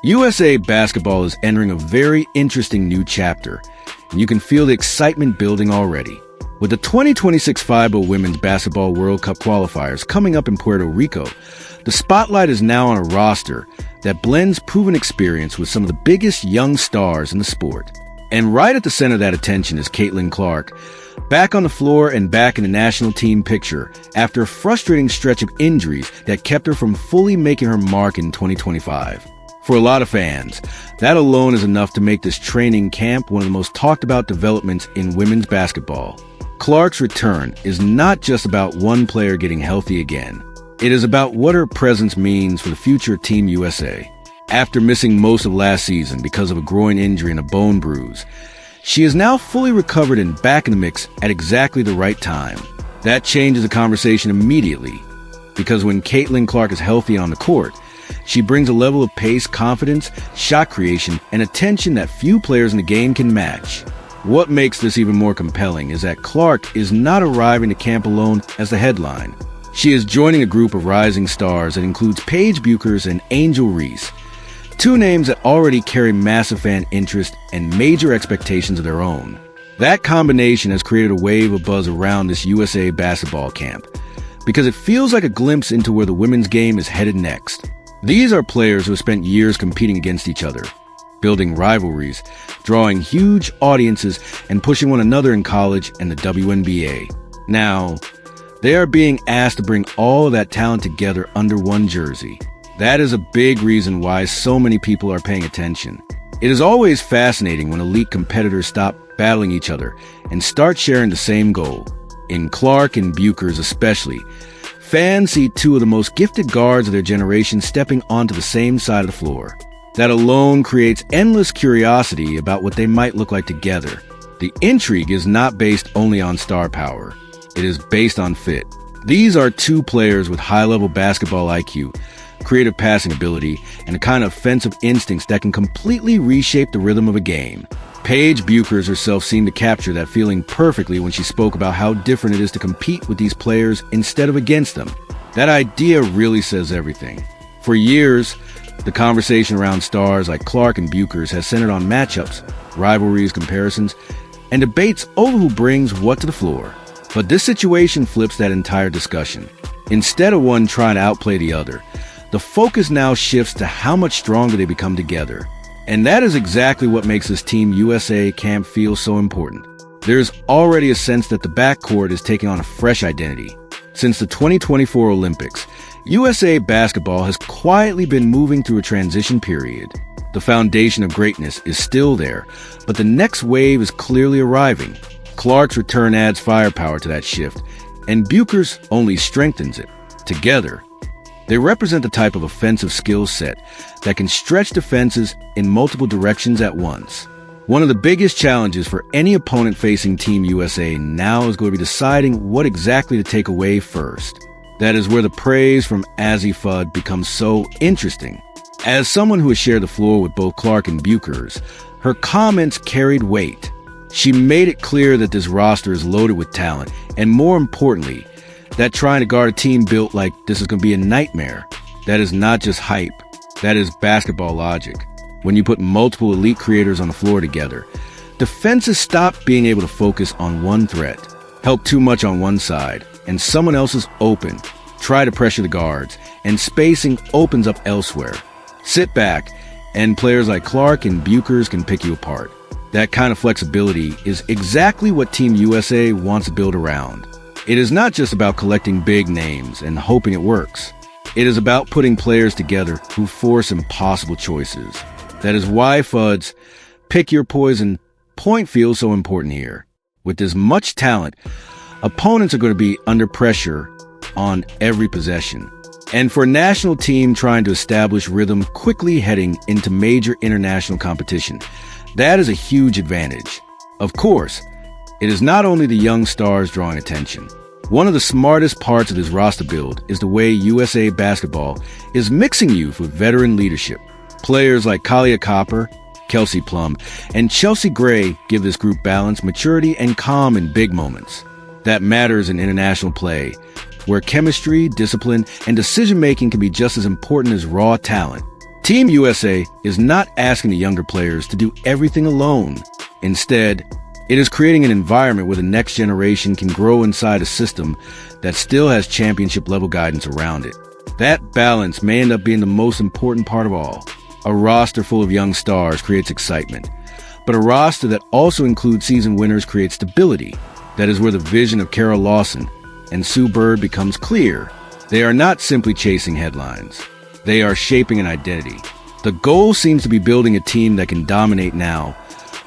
USA basketball is entering a very interesting new chapter, and you can feel the excitement building already. With the 2026 FIBA Women's Basketball World Cup qualifiers coming up in Puerto Rico, the spotlight is now on a roster that blends proven experience with some of the biggest young stars in the sport. And right at the center of that attention is Caitlin Clark, back on the floor and back in the national team picture after a frustrating stretch of injuries that kept her from fully making her mark in 2025. For a lot of fans, that alone is enough to make this training camp one of the most talked about developments in women's basketball. Clark's return is not just about one player getting healthy again. It is about what her presence means for the future of Team USA. After missing most of last season because of a groin injury and a bone bruise, she is now fully recovered and back in the mix at exactly the right time. That changes the conversation immediately, because when Caitlin Clark is healthy on the court, she brings a level of pace, confidence, shot creation, and attention that few players in the game can match. What makes this even more compelling is that Clark is not arriving to camp alone as the headline. She is joining a group of rising stars that includes Paige Bueckers and Angel Reese, two names that already carry massive fan interest and major expectations of their own. That combination has created a wave of buzz around this USA basketball camp, because it feels like a glimpse into where the women's game is headed next. These are players who have spent years competing against each other, building rivalries, drawing huge audiences, and pushing one another in college and the WNBA. Now, they are being asked to bring all of that talent together under one jersey. That is a big reason why so many people are paying attention. It is always fascinating when elite competitors stop battling each other and start sharing the same goal. In Clark and Bueckers especially, fans see two of the most gifted guards of their generation stepping onto the same side of the floor. That alone creates endless curiosity about what they might look like together. The intrigue is not based only on star power. It is based on fit. These are two players with high-level basketball IQ, creative passing ability, and a kind of offensive instincts that can completely reshape the rhythm of a game. Paige Bueckers herself seemed to capture that feeling perfectly when she spoke about how different it is to compete with these players instead of against them. That idea really says everything. For years, the conversation around stars like Clark and Bueckers has centered on matchups, rivalries, comparisons, and debates over who brings what to the floor. But this situation flips that entire discussion. Instead of one trying to outplay the other, the focus now shifts to how much stronger they become together. And that is exactly what makes this Team USA camp feel so important. There's already a sense that the backcourt is taking on a fresh identity. Since the 2024 Olympics, USA basketball has quietly been moving through a transition period. The foundation of greatness is still there, but the next wave is clearly arriving. Clark's return adds firepower to that shift, and Bueckers only strengthens it. Together, they represent the type of offensive skill set that can stretch defenses in multiple directions at once. One of the biggest challenges for any opponent facing Team USA now is going to be deciding what exactly to take away first. That is where the praise from Azzi Fudd becomes so interesting. As someone who has shared the floor with both Clark and Bueckers, her comments carried weight. She made it clear that this roster is loaded with talent, and more importantly, that trying to guard a team built like this is going to be a nightmare. That is not just hype. That is basketball logic. When you put multiple elite creators on the floor together, defenses stop being able to focus on one threat, help too much on one side, and someone else is open. Try to pressure the guards, and spacing opens up elsewhere. Sit back, and players like Clark and Bueckers can pick you apart. That kind of flexibility is exactly what Team USA wants to build around. It is not just about collecting big names and hoping it works. It is about putting players together who force impossible choices. That is why Fudd's pick your poison point feels so important here. With this much talent, opponents are going to be under pressure on every possession. And for a national team trying to establish rhythm quickly heading into major international competition, that is a huge advantage. Of course, it is not only the young stars drawing attention. One of the smartest parts of this roster build is the way USA basketball is mixing youth with veteran leadership. Players like Kalia Copper, Kelsey Plum, and Chelsea Gray give this group balance, maturity, and calm in big moments. That matters in international play, where chemistry, discipline, and decision-making can be just as important as raw talent. Team USA is not asking the younger players to do everything alone. Instead, it is creating an environment where the next generation can grow inside a system that still has championship-level guidance around it. That balance may end up being the most important part of all. A roster full of young stars creates excitement, but a roster that also includes seasoned winners creates stability. That is where the vision of Kara Lawson and Sue Bird becomes clear. They are not simply chasing headlines. They are shaping an identity. The goal seems to be building a team that can dominate now,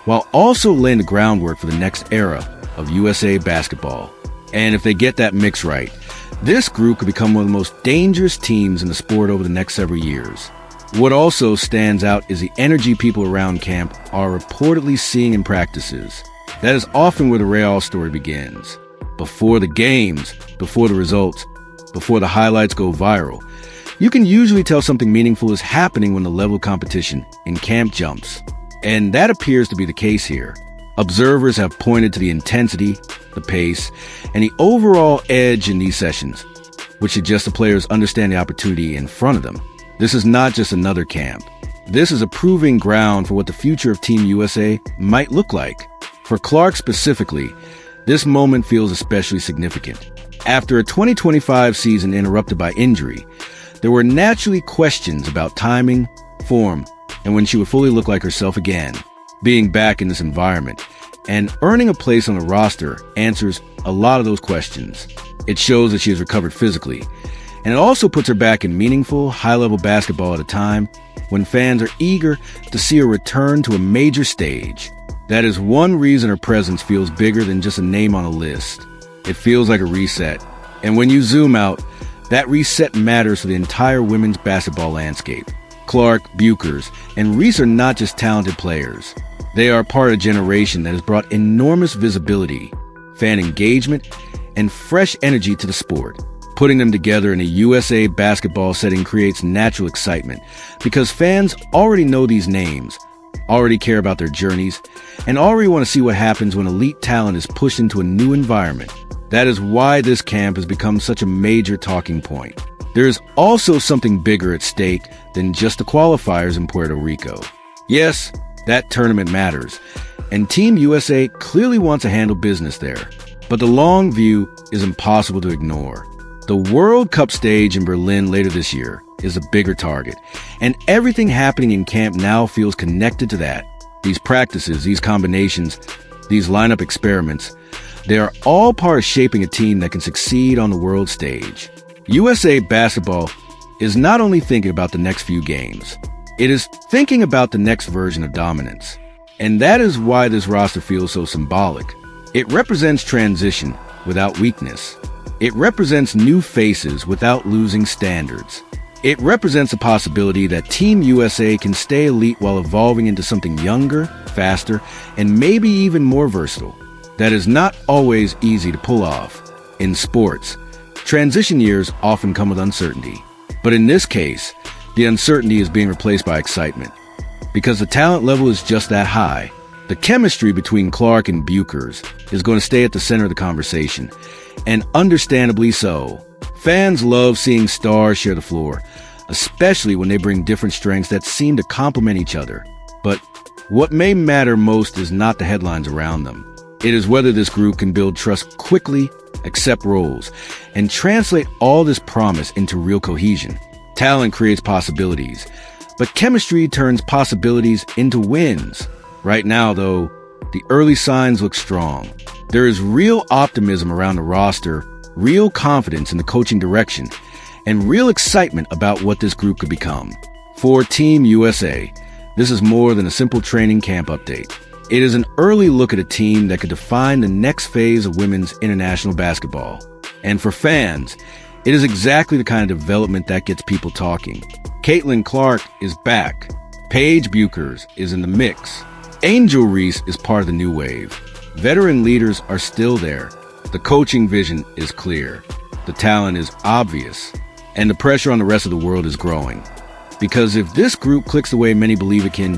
while also laying the groundwork for the next era of USA basketball. And if they get that mix right, this group could become one of the most dangerous teams in the sport over the next several years. What also stands out is the energy people around camp are reportedly seeing in practices. That is often where the Real story begins. Before the games, before the results, before the highlights go viral, you can usually tell something meaningful is happening when the level of competition in camp jumps. And that appears to be the case here. Observers have pointed to the intensity, the pace, and the overall edge in these sessions, which suggests the players understand the opportunity in front of them. This is not just another camp. This is a proving ground for what the future of Team USA might look like. For Clark specifically, this moment feels especially significant. After a 2025 season interrupted by injury, there were naturally questions about timing, form, and when she would fully look like herself again. Being back in this environment and earning a place on the roster answers a lot of those questions. It shows that she has recovered physically, and it also puts her back in meaningful, high-level basketball at a time when fans are eager to see her return to a major stage. That is one reason her presence feels bigger than just a name on a list. It feels like a reset, and when you zoom out, that reset matters for the entire women's basketball landscape. Clark, Bueckers, and Reese are not just talented players. They are part of a generation that has brought enormous visibility, fan engagement, and fresh energy to the sport. Putting them together in a USA basketball setting creates natural excitement because fans already know these names, already care about their journeys, and already want to see what happens when elite talent is pushed into a new environment. That is why this camp has become such a major talking point. There is also something bigger at stake than just the qualifiers in Puerto Rico. Yes, that tournament matters, and Team USA clearly wants to handle business there. But the long view is impossible to ignore. The World Cup stage in Berlin later this year is a bigger target, and everything happening in camp now feels connected to that. These practices, these combinations, these lineup experiments, they are all part of shaping a team that can succeed on the world stage. USA basketball is not only thinking about the next few games, it is thinking about the next version of dominance. And that is why this roster feels so symbolic. It represents transition without weakness. It represents new faces without losing standards. It represents a possibility that Team USA can stay elite while evolving into something younger, faster, and maybe even more versatile. That is not always easy to pull off. In sports, transition years often come with uncertainty. But in this case, the uncertainty is being replaced by excitement. Because the talent level is just that high. The chemistry between Clark and Bueckers is going to stay at the center of the conversation. And understandably so. Fans love seeing stars share the floor, especially when they bring different strengths that seem to complement each other. But what may matter most is not the headlines around them. It is whether this group can build trust quickly, accept roles, and translate all this promise into real cohesion. Talent creates possibilities, but chemistry turns possibilities into wins. Right now, though, the early signs look strong. There is real optimism around the roster, real confidence in the coaching direction, and real excitement about what this group could become. For Team USA, this is more than a simple training camp update. It is an early look at a team that could define the next phase of women's international basketball. And for fans, it is exactly the kind of development that gets people talking. Caitlin Clark is back. Paige Bueckers is in the mix. Angel Reese is part of the new wave. Veteran leaders are still there. The coaching vision is clear. The talent is obvious. And the pressure on the rest of the world is growing. Because if this group clicks the way many believe it can,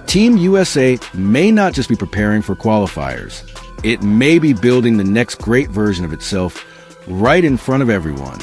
Team USA may not just be preparing for qualifiers. It may be building the next great version of itself right in front of everyone.